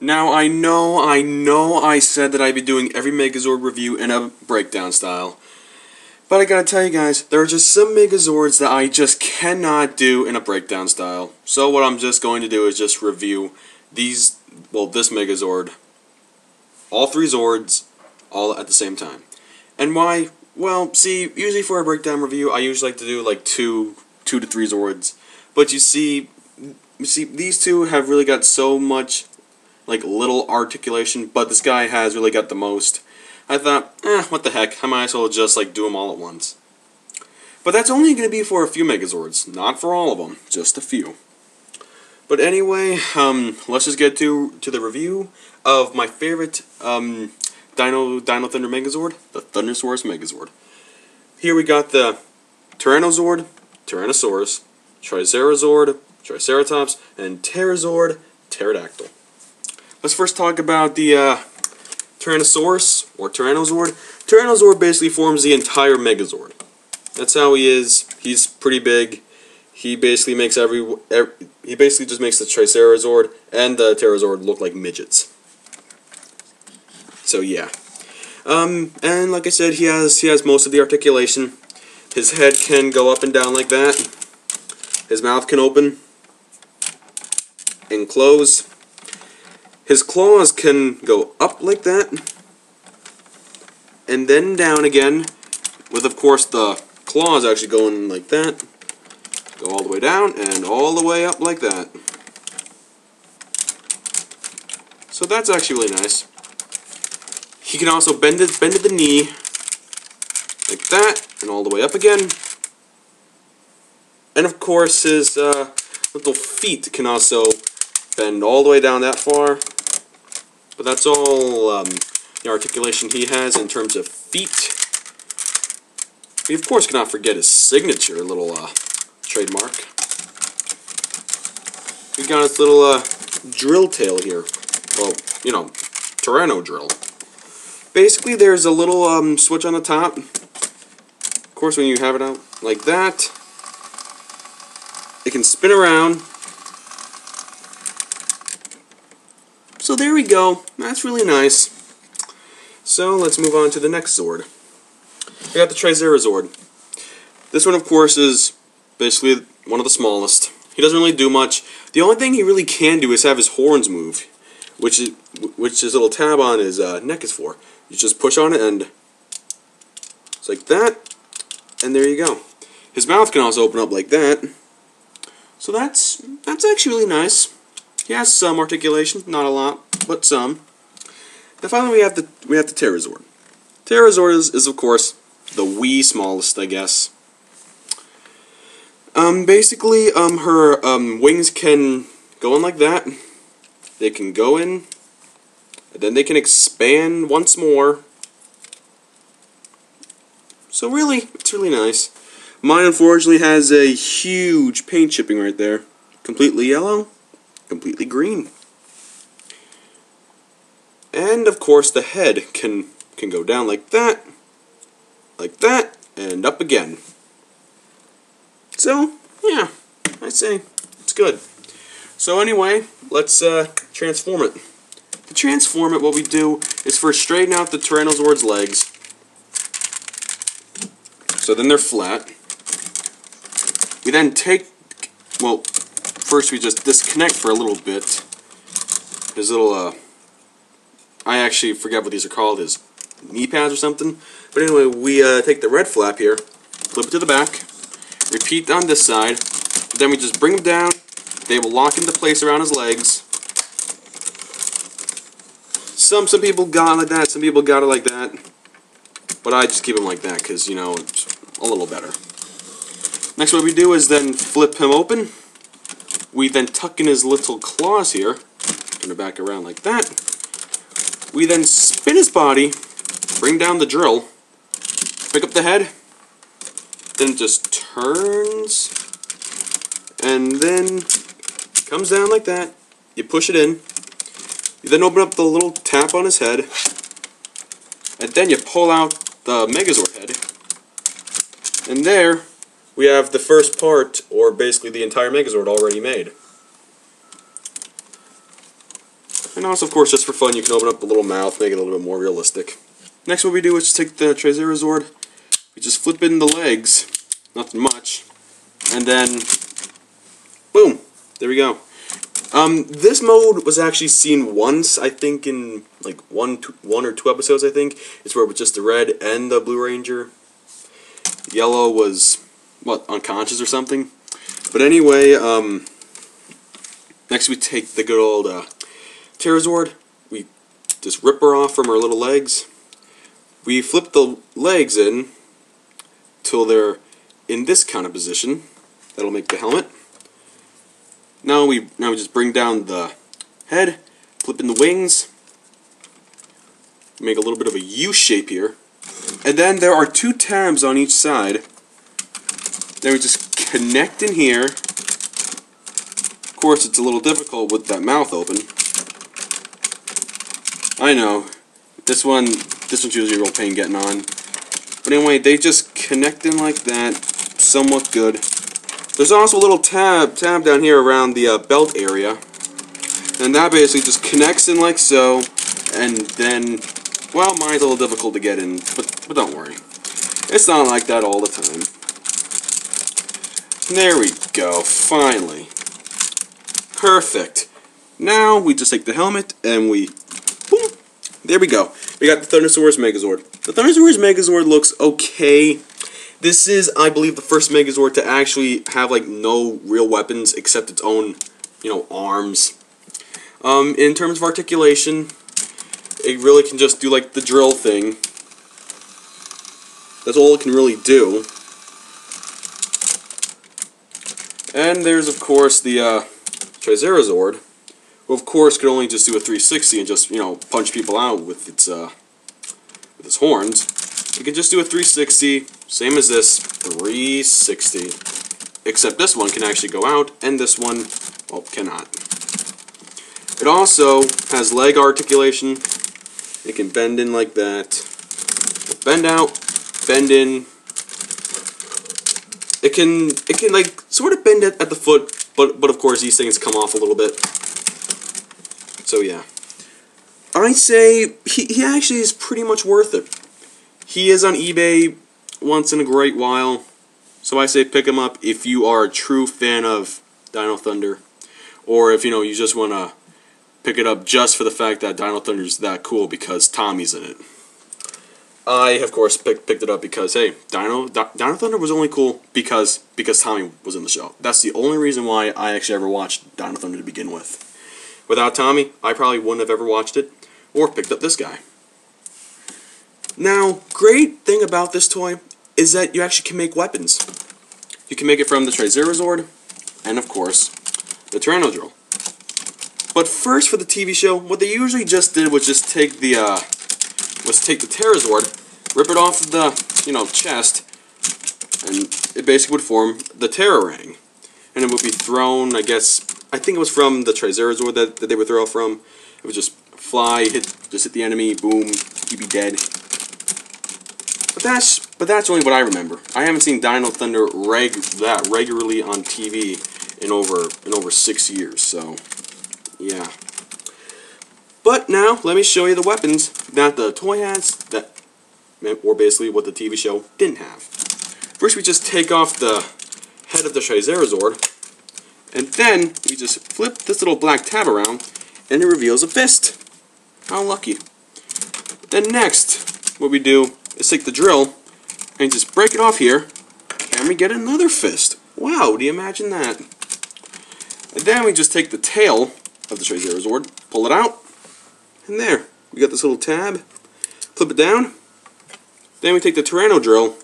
Now I know I said that I'd be doing every Megazord review in a breakdown style. But I gotta tell you guys, there are just some Megazords that I just cannot do in a breakdown style. So what I'm just going to do is just review this Megazord, all three Zords, all at the same time. And why? Well, see, usually for a breakdown review, I usually like to do like two to three Zords. But you see, these two have really got so much like little articulation, but this guy has really got the most. I thought, what the heck, I might as well just like do them all at once. But that's only going to be for a few Megazords, not for all of them, just a few. But anyway, let's just get to the review of my favorite Dino Thunder Megazord, the Thundersaurus Megazord. Here we got the Tyrannosaurus, Tricerazord, Triceratops, and Pterazord, Pterodactyl. Let's first talk about the Tyrannosaurus, or Tyrannosaurus. Tyrannosaurus basically forms the entire Megazord. That's how he is. He's pretty big. He basically makes he basically just makes the Tricerazord and the Pterazord look like midgets. So yeah. And like I said, he has most of the articulation. His head can go up and down like that. His mouth can open and close. His claws can go up like that, and then down again, with of course the claws actually going like that. Go all the way down and all the way up like that. So that's actually really nice. He can also bend at the knee, like that, and all the way up again. And of course his little feet can also bend all the way down that far. But that's all the articulation he has in terms of feet. We of course cannot forget his signature little trademark. We got his little drill tail here. Well, you know, Tyranno drill. Basically, there's a little switch on the top. Of course, when you have it out like that, it can spin around. So there we go. That's really nice. So let's move on to the next Zord. I got the Tricerazord. This one, of course, is basically one of the smallest. He doesn't really do much. The only thing he really can do is have his horns move, which his little tab on his neck is for. You just push on it and it's like that, and there you go. His mouth can also open up like that. So that's actually really nice. He has some articulation, not a lot, but some. Then finally we have the Pterazord. Pterazord is of course the wee smallest, I guess. Basically, her wings can go in like that. They can go in, and then they can expand once more. So really, it's really nice. Mine unfortunately has a huge paint chipping right there. Completely yellow, completely green. And of course the head can go down like that, and up again. So, yeah, I'd say it's good. So anyway, let's transform it. To transform it, what we do is first straighten out the Tyrannosaur's legs. So then they're flat. We then first we just disconnect for a little bit. His little, I actually forget what these are called, his knee pads or something. But anyway, we take the red flap here, flip it to the back, repeat on this side, then we just bring them down. They will lock into place around his legs. Some people got it like that, some people got it like that. But I just keep them like that because, you know, it's a little better. Next, what we do is then flip him open. We then tuck in his little claws here. Turn it back around like that. We then spin his body, bring down the drill, pick up the head, then it just turns, and then comes down like that. You push it in. You then open up the little tap on his head, and then you pull out the Megazord head, and there we have the first part, or basically the entire Megazord already made. And And also, of course, just for fun, you can open up the little mouth, make it a little bit more realistic. Next, what we do is just take the Tricerazord, we just flip in the legs, nothing much, and then, boom, there we go. This mode was actually seen once, I think, in like one or two episodes, I think. It's where it was just the red and the Blue Ranger. Yellow was, what, unconscious or something? But anyway, next we take the good old Pterazord. We just rip her off from her little legs. We flip the legs in till they're in this kind of position. That'll make the helmet. Now we just bring down the head, flip in the wings, make a little bit of a U shape here, and then there are two tabs on each side. Then we just connect in here. Of course, it's a little difficult with that mouth open. I know, this one's usually a real pain getting on. But anyway, they just connect in like that, somewhat good. There's also a little tab down here around the belt area, and that basically just connects in like so, and then, well, mine's a little difficult to get in, but don't worry. It's not like that all the time. There we go, finally. Perfect. Now we just take the helmet and we, boom, there we go. We got the Thundersaurus Megazord. The Thundersaurus Megazord looks okay. This is, I believe, the first Megazord to actually have, like, no real weapons except its own, you know, arms. In terms of articulation, it really can just do, like, the drill thing. That's all it can really do. And there's, of course, the Tricerazord, who, of course, could only just do a 360 and just, you know, punch people out with its horns. It can just do a 360, same as this, 360. Except this one can actually go out, and this one, well, cannot. It also has leg articulation. It can bend in like that. Bend out, bend in. It can like sort of bend it at the foot, but of course these things come off a little bit. So yeah, I say he actually is pretty much worth it. He is on eBay once in a great while, so I say pick him up if you are a true fan of Dino Thunder, or if you just want to pick it up just for the fact that Dino Thunder is that cool because Tommy's in it. I of course picked it up because hey, Dino Thunder was only cool because Tommy was in the show. That's the only reason why I actually ever watched Dino Thunder to begin with. Without Tommy, I probably wouldn't have ever watched it or picked up this guy. Now, great thing about this toy is that you actually can make weapons. You can make it from the Tricerazord, and of course, the Tyranno. But first, for the TV show, what they usually just did was just take the Pterazord, rip it off of the chest, and it basically would form the Terrorang, and it would be thrown. I think it was from the Tricerazord that they would throw from. It would just fly, just hit the enemy, boom, he'd be dead. But that's only what I remember. I haven't seen Dino Thunder regularly on TV in over 6 years. So, yeah. But now let me show you the weapons that the toy has or basically what the TV show didn't have. First, we just take off the head of the Tricerazord, and then we just flip this little black tab around, and it reveals a fist. How lucky! Then next, what we do is take the drill and just break it off here, and we get another fist. Wow, do you imagine that? And then we just take the tail of the Tricerazord, pull it out, and there, we got this little tab, flip it down, then we take the Tyranno drill,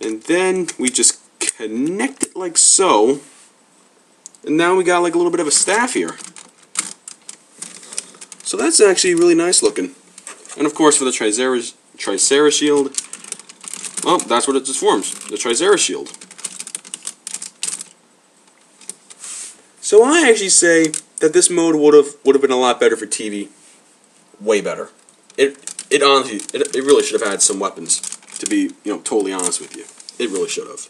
and then we just connect it like so, and now we got like a little bit of a staff here. So that's actually really nice looking. And of course for the Tricera shield, well, that's what it just forms, the Tricera shield. So I actually say that this mode would have been a lot better for TV. Way better. It honestly, it really should have had some weapons, to be, totally honest with you. It really should have.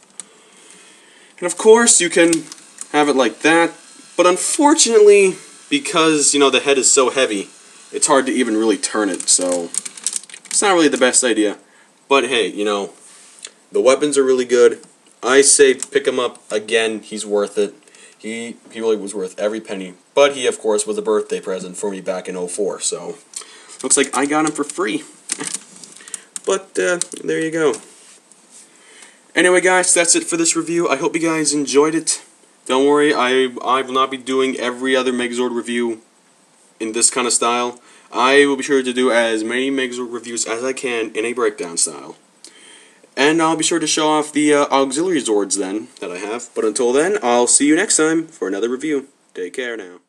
And of course you can have it like that, but unfortunately, because, you know, the head is so heavy, it's hard to even really turn it, so it's not really the best idea. But hey, you know, the weapons are really good. I say pick him up again. He's worth it. He really was worth every penny. But he, of course, was a birthday present for me back in '04, so looks like I got him for free. But there you go. Anyway, guys, that's it for this review. I hope you guys enjoyed it. Don't worry, I will not be doing every other Megazord review in this kind of style. I will be sure to do as many Megazord reviews as I can in a breakdown style. And I'll be sure to show off the auxiliary Zords then, that I have. But until then, I'll see you next time for another review. Take care now.